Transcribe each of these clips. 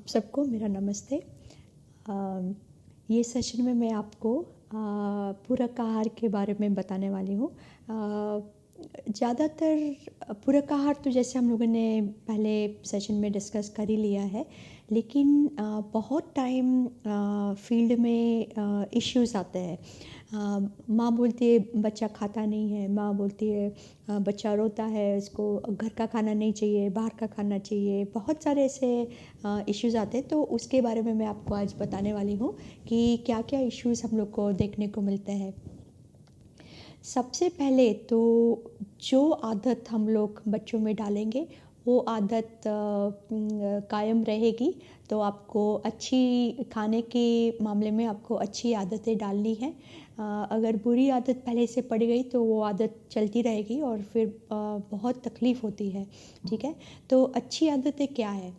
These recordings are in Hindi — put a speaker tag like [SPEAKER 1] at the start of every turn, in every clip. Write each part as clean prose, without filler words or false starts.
[SPEAKER 1] सबको मेरा नमस्ते। ये सेशन में मैं आपको पूरक आहार के बारे में बताने वाली हूँ। ज़्यादातर पूरक आहार तो जैसे हम लोगों ने पहले सेशन में डिस्कस कर ही लिया है, लेकिन बहुत टाइम फील्ड में इश्यूज आते हैं। माँ बोलती है बच्चा खाता नहीं है, माँ बोलती है बच्चा रोता है, इसको घर का खाना नहीं चाहिए, बाहर का खाना चाहिए। बहुत सारे ऐसे इश्यूज आते हैं, तो उसके बारे में मैं आपको आज बताने वाली हूँ कि क्या क्या इश्यूज हम लोग को देखने को मिलते हैं। सबसे पहले तो जो आदत हम लोग बच्चों में डालेंगे वो आदत कायम रहेगी। तो आपको अच्छी खाने के मामले में आपको अच्छी आदतें डालनी है। अगर बुरी आदत पहले से पड़ गई तो वो आदत चलती रहेगी और फिर बहुत तकलीफ़ होती है। ठीक है, तो अच्छी आदतें क्या है?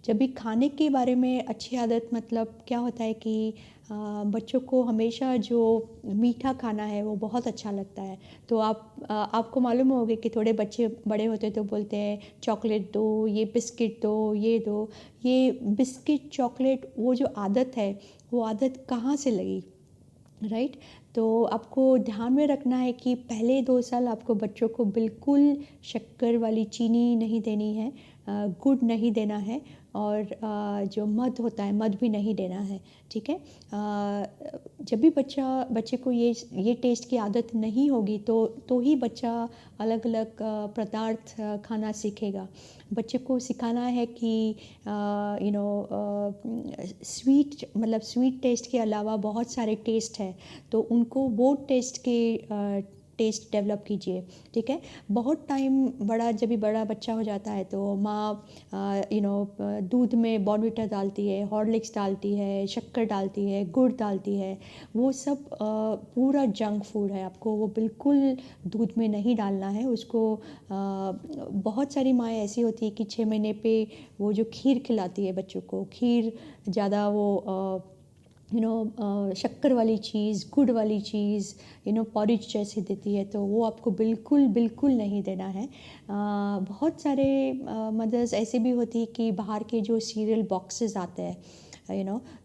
[SPEAKER 1] जब भी खाने के बारे में अच्छी आदत मतलब क्या होता है कि बच्चों को हमेशा जो मीठा खाना है वो बहुत अच्छा लगता है। तो आपको मालूम होगा कि थोड़े बच्चे बड़े होते तो बोलते हैं चॉकलेट दो, ये बिस्किट दो, ये दो। ये बिस्किट चॉकलेट वो जो आदत है वो आदत कहाँ से लगी, राइट? तो आपको ध्यान में रखना है कि पहले 2 साल आपको बच्चों को बिल्कुल शक्कर वाली चीनी नहीं देनी है, गुड़ नहीं देना है, और जो मध होता है मध भी नहीं देना है। ठीक है, जब भी बच्चे को ये टेस्ट की आदत नहीं होगी तो ही बच्चा अलग अलग पदार्थ खाना सीखेगा। बच्चे को सिखाना है कि स्वीट मतलब स्वीट टेस्ट के अलावा बहुत सारे टेस्ट हैं, तो उनको वो टेस्ट डेवलप कीजिए। ठीक है, बहुत टाइम जब भी बड़ा बच्चा हो जाता है तो माँ दूध में बॉर्नविटा डालती है, हॉर्लिक्स डालती है, शक्कर डालती है, गुड़ डालती है। वो सब पूरा जंक फूड है, आपको वो बिल्कुल दूध में नहीं डालना है उसको। बहुत सारी माएँ ऐसी होती है कि 6 महीने पे वो जो खीर खिलाती है बच्चों को, खीर ज़्यादा वो शक्कर वाली चीज़, गुड़ वाली चीज़, पॉरिज जैसे देती है, तो वो आपको बिल्कुल बिल्कुल नहीं देना है। बहुत सारे मदर्स ऐसे भी होती है कि बाहर के जो सीरियल बॉक्सेस आते हैं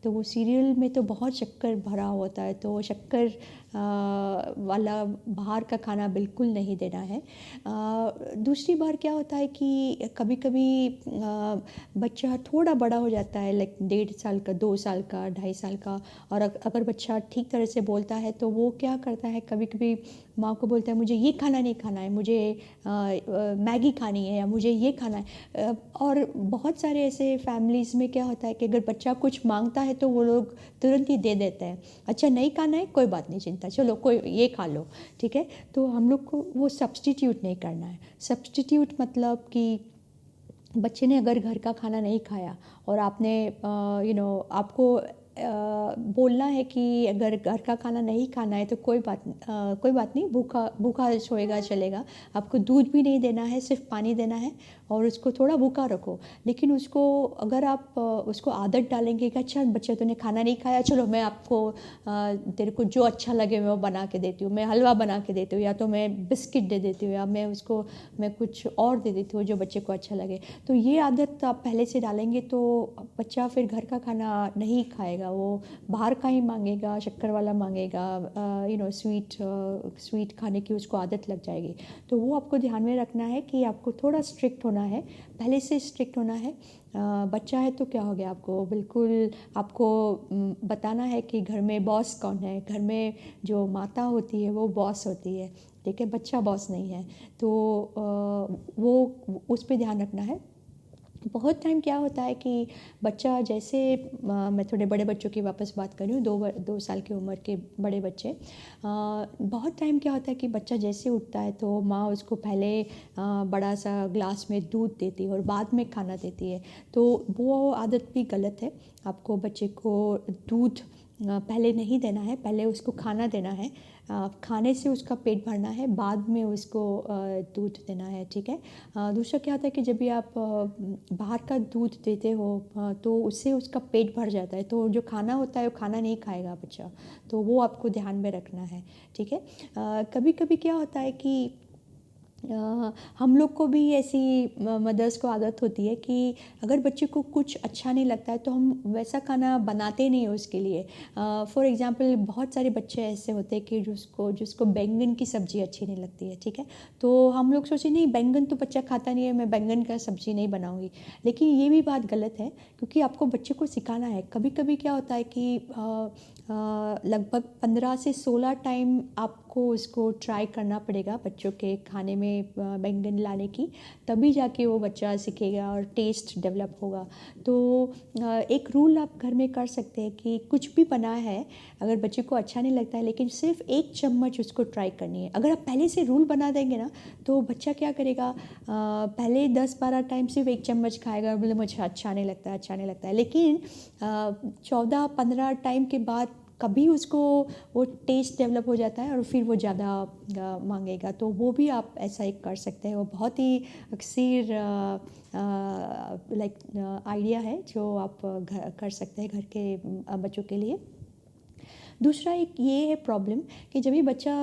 [SPEAKER 1] तो वो सीरियल में तो बहुत शक्कर भरा होता है, तो शक्कर वाला बाहर का खाना बिल्कुल नहीं देना है। दूसरी बार क्या होता है कि कभी कभी बच्चा थोड़ा बड़ा हो जाता है, लाइक 1.5 साल का, 2 साल का, 2.5 साल का, और अगर बच्चा ठीक तरह से बोलता है तो वो क्या करता है, कभी कभी माँ को बोलता है मुझे ये खाना नहीं खाना है, मुझे मैगी खानी है, या मुझे ये खाना है। और बहुत सारे ऐसे फैमिलीज़ में क्या होता है कि अगर बच्चा कुछ मांगता है तो वो लोग तुरंत ही दे देते हैं। अच्छा नहीं खाना है, कोई बात नहीं, चिंता, चलो कोई ये खा लो। ठीक है, तो हम लोग को वो सब्स्टिट्यूट नहीं करना है। सब्स्टिट्यूट मतलब कि बच्चे ने अगर घर का खाना नहीं खाया और आपने आपको बोलना है कि अगर घर का खाना नहीं खाना है तो कोई बात नहीं, भूखा भूखा सोएगा चलेगा। आपको दूध भी नहीं देना है, सिर्फ पानी देना है और उसको थोड़ा भूखा रखो। लेकिन उसको अगर आप उसको आदत डालेंगे कि अच्छा बच्चा तूने खाना नहीं खाया, चलो मैं आपको तेरे को जो अच्छा लगे मैं वो बना के देती हूँ, मैं हलवा बना के देती हूँ, या तो मैं बिस्किट दे देती हूँ, या मैं कुछ और दे देती हूँ जो बच्चे को अच्छा लगे। तो ये आदत आप पहले से डालेंगे तो बच्चा फिर घर का खाना नहीं खाएगा, वो बाहर का ही मांगेगा, शक्कर वाला मांगेगा, स्वीट खाने की उसको आदत लग जाएगी। तो वो आपको ध्यान में रखना है कि आपको थोड़ा स्ट्रिक्ट होना है, पहले से स्ट्रिक्ट होना है। बच्चा है तो क्या हो गया, आपको बिल्कुल आपको बताना है कि घर में बॉस कौन है। घर में जो माता होती है वो बॉस होती है, ठीक है, बच्चा बॉस नहीं है। तो वो उस पर ध्यान रखना है। बहुत टाइम क्या होता है कि बच्चा जैसे मैं थोड़े बड़े बच्चों की वापस बात कर रही हूँ, 2 साल की उम्र के बड़े बच्चे। बहुत टाइम क्या होता है कि बच्चा जैसे उठता है तो माँ उसको पहले बड़ा सा ग्लास में दूध देती है और बाद में खाना देती है। तो वो आदत भी गलत है। आपको बच्चे को दूध पहले नहीं देना है, पहले उसको खाना देना है। खाने से उसका पेट भरना है, बाद में उसको दूध देना है। ठीक है, दूसरा क्या होता है कि जब भी आप बाहर का दूध देते हो तो उससे उसका पेट भर जाता है, तो जो खाना होता है वो खाना नहीं खाएगा बच्चा। तो वो आपको ध्यान में रखना है। ठीक है, कभी कभी क्या होता है कि हम लोग को भी ऐसी मदर्स को आदत होती है कि अगर बच्चे को कुछ अच्छा नहीं लगता है तो हम वैसा खाना बनाते नहीं हैं उसके लिए। फॉर एग्जांपल बहुत सारे बच्चे ऐसे होते हैं कि जिसको जिसको बैंगन की सब्ज़ी अच्छी नहीं लगती है, ठीक है। तो हम लोग सोचे नहीं, बैंगन तो बच्चा खाता नहीं है, मैं बैंगन का सब्ज़ी नहीं बनाऊँगी। लेकिन ये भी बात गलत है, क्योंकि आपको बच्चे को सिखाना है। कभी कभी क्या होता है कि लगभग 15 से 16 टाइम आपको उसको ट्राई करना पड़ेगा बच्चों के खाने में बैंगन लाने की, तभी जाके वो बच्चा सीखेगा और टेस्ट डेवलप होगा। तो एक रूल आप घर में कर सकते हैं कि कुछ भी बना है, अगर बच्चे को अच्छा नहीं लगता है, लेकिन सिर्फ 1 चम्मच उसको ट्राई करनी है। अगर आप पहले से रूल बना देंगे ना, तो बच्चा क्या करेगा, पहले 10-12 टाइम सिर्फ 1 चम्मच खाएगा, बोले मुझे अच्छा नहीं लगता है, अच्छा नहीं लगता है। लेकिन 14-15 टाइम के बाद कभी उसको वो टेस्ट डेवलप हो जाता है और फिर वो ज़्यादा मांगेगा। तो वो भी आप ऐसा एक कर सकते हैं। वो बहुत ही अक्सर लाइक आइडिया है जो आप घर कर सकते हैं घर के बच्चों के लिए। दूसरा एक ये है प्रॉब्लम कि जब भी बच्चा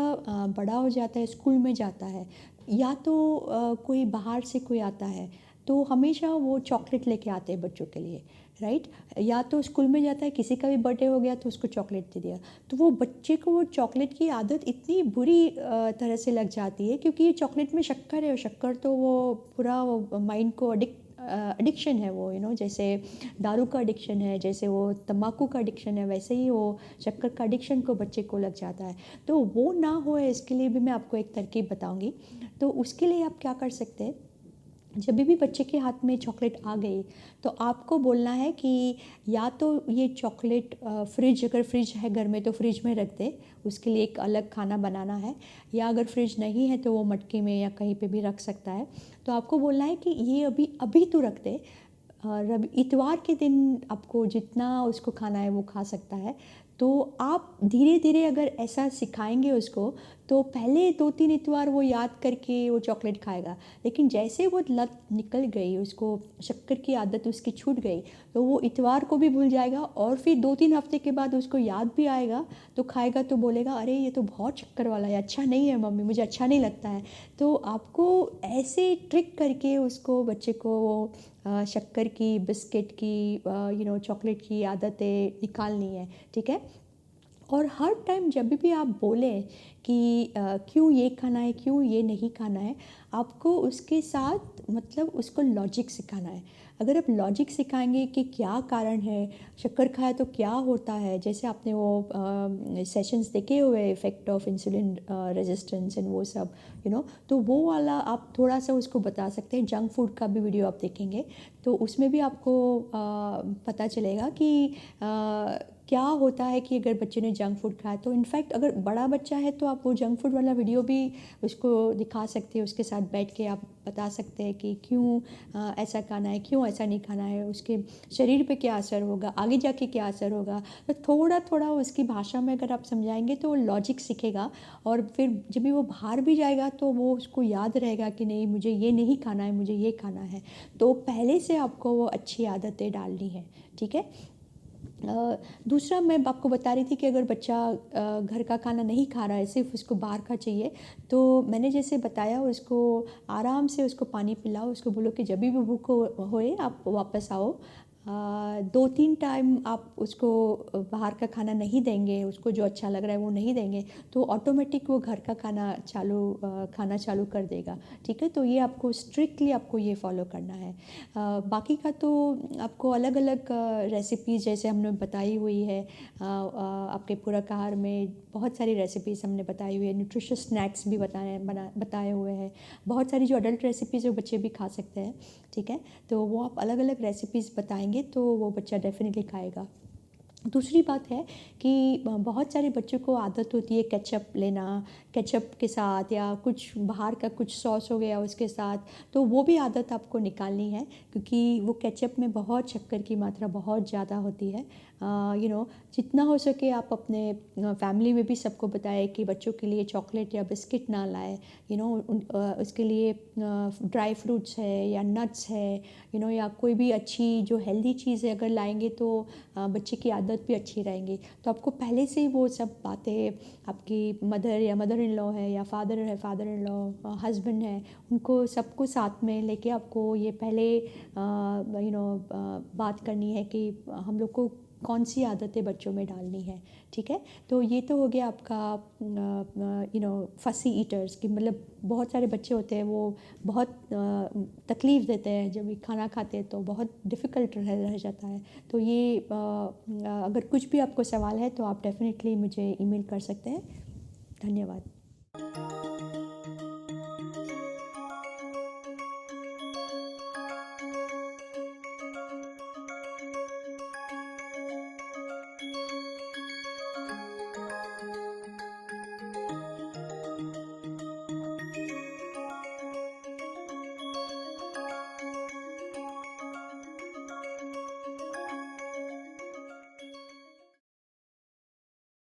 [SPEAKER 1] बड़ा हो जाता है, स्कूल में जाता है, या तो कोई बाहर से कोई आता है, तो हमेशा वो चॉकलेट लेके आते हैं बच्चों के लिए, राइट। या तो स्कूल में जाता है, किसी का भी बर्थडे हो गया तो उसको चॉकलेट दे दिया। तो वो बच्चे को वो चॉकलेट की आदत इतनी बुरी तरह से लग जाती है, क्योंकि ये चॉकलेट में शक्कर है, और शक्कर तो वो पूरा वो माइंड को एडिक्शन है वो, जैसे दारू का एडिक्शन है, जैसे वो तम्बाकू का एडिक्शन है, वैसे ही वो शक्कर का एडिक्शन को बच्चे को लग जाता है। तो वो ना हो, इसके लिए भी मैं आपको एक तरकीब बताऊंगी। तो उसके लिए आप क्या कर सकते हैं, जब भी बच्चे के हाथ में चॉकलेट आ गई, तो आपको बोलना है कि या तो ये चॉकलेट फ्रिज, अगर फ्रिज है घर में तो फ्रिज में रख दे, उसके लिए एक अलग खाना बनाना है। या अगर फ्रिज नहीं है तो वो मटके में या कहीं पे भी रख सकता है। तो आपको बोलना है कि ये अभी अभी तो रख दे, रवि इतवार के दिन आपको जितना उसको खाना है वो खा सकता है। तो आप धीरे धीरे अगर ऐसा सिखाएंगे उसको, तो पहले 2-3 इतवार वो याद करके वो चॉकलेट खाएगा। लेकिन जैसे वो लत निकल गई, उसको शक्कर की आदत उसकी छूट गई, तो वो इतवार को भी भूल जाएगा, और फिर 2-3 हफ्ते के बाद उसको याद भी आएगा तो खाएगा, तो बोलेगा अरे ये तो बहुत शक्कर वाला है, अच्छा नहीं है मम्मी, मुझे अच्छा नहीं लगता है। तो आपको ऐसे ट्रिक करके उसको, बच्चे को शक्कर की, बिस्किट की, चॉकलेट की आदतें निकालनी है, ठीक है। और हर टाइम जब भी आप बोलें कि क्यों ये खाना है, क्यों ये नहीं खाना है, आपको उसके साथ मतलब उसको लॉजिक सिखाना है। अगर आप लॉजिक सिखाएंगे कि क्या कारण है, शक्कर खाया तो क्या होता है, जैसे आपने वो सेशंस देखे हुए, effect of insulin resistance and वो सब, तो वो वाला आप थोड़ा सा उसको बता सकते हैं। जंक फूड का भी वीडियो आप देखेंगे तो उसमें भी आपको पता चलेगा कि क्या होता है कि अगर बच्चे ने जंक फूड खाया। तो इनफैक्ट अगर बड़ा बच्चा है तो आप वो जंक फूड वाला वीडियो भी उसको दिखा सकते हैं, उसके साथ बैठ के आप बता सकते हैं कि क्यों ऐसा खाना है, क्यों ऐसा नहीं खाना है, उसके शरीर पे क्या असर होगा, आगे जाके क्या असर होगा। तो थोड़ा थोड़ा उसकी भाषा में अगर आप समझाएंगे तो वो लॉजिक सीखेगा, और फिर जब भी वो बाहर भी जाएगा तो वो उसको याद रहेगा कि नहीं, मुझे ये नहीं खाना है, मुझे ये खाना है। तो पहले से आपको वो अच्छी आदतें डालनी है, ठीक है। दूसरा मैं आपको बता रही थी कि अगर बच्चा घर का खाना नहीं खा रहा है, सिर्फ उसको बाहर का चाहिए, तो मैंने जैसे बताया, उसको आराम से उसको पानी पिलाओ, उसको बोलो कि जब भी भूख होए आप वापस आओ। 2-3 टाइम आप उसको बाहर का खाना नहीं देंगे, उसको जो अच्छा लग रहा है वो नहीं देंगे, तो ऑटोमेटिक वो घर का खाना चालू कर देगा, ठीक है। तो ये आपको स्ट्रिक्टली आपको ये फॉलो करना है। बाकी का तो आपको अलग अलग रेसिपीज़ जैसे हमने बताई हुई है, आपके पूरक आहार में बहुत सारी रेसिपीज़ हमने बताई हुई है, न्यूट्रिशियस स्नैक्स भी बताए हुए हैं, बहुत सारी जो अडल्ट रेसिपीज़ जो बच्चे भी खा सकते हैं, ठीक है। तो वो आप अलग अलग रेसिपीज़ बताएंगे तो वो बच्चा डेफिनेटली खाएगा। दूसरी बात है कि बहुत सारे बच्चों को आदत होती है केचप लेना, केचप के साथ या कुछ बाहर का कुछ सॉस हो गया उसके साथ, तो वो भी आदत आपको निकालनी है, क्योंकि वो केचप में बहुत शक्कर की मात्रा बहुत ज़्यादा होती है। जितना हो सके आप अपने फैमिली में भी सबको बताएं कि बच्चों के लिए चॉकलेट या बिस्किट ना लाए, उसके लिए ड्राई फ्रूट्स है या नट्स है, या कोई भी अच्छी जो हेल्दी चीज़ है अगर लाएंगे तो बच्चे की आदत आदत भी अच्छी रहेंगी। तो आपको पहले से ही वो सब बातें आपकी मदर या मदर इन लॉ है या फादर इन लॉ, हस्बैंड है, उनको सबको साथ में लेके आपको ये पहले बात करनी है कि हम लोग को कौन सी आदतें बच्चों में डालनी है। ठीक है, तो ये तो हो गया आपका फसी ईटर्स की, मतलब बहुत सारे बच्चे होते हैं वो बहुत तकलीफ़ देते हैं जब भी खाना खाते हैं, तो बहुत डिफ़िकल्ट रह जाता है। तो ये अगर कुछ भी आपको सवाल है तो आप डेफ़िनेटली मुझे ईमेल कर सकते हैं। धन्यवाद।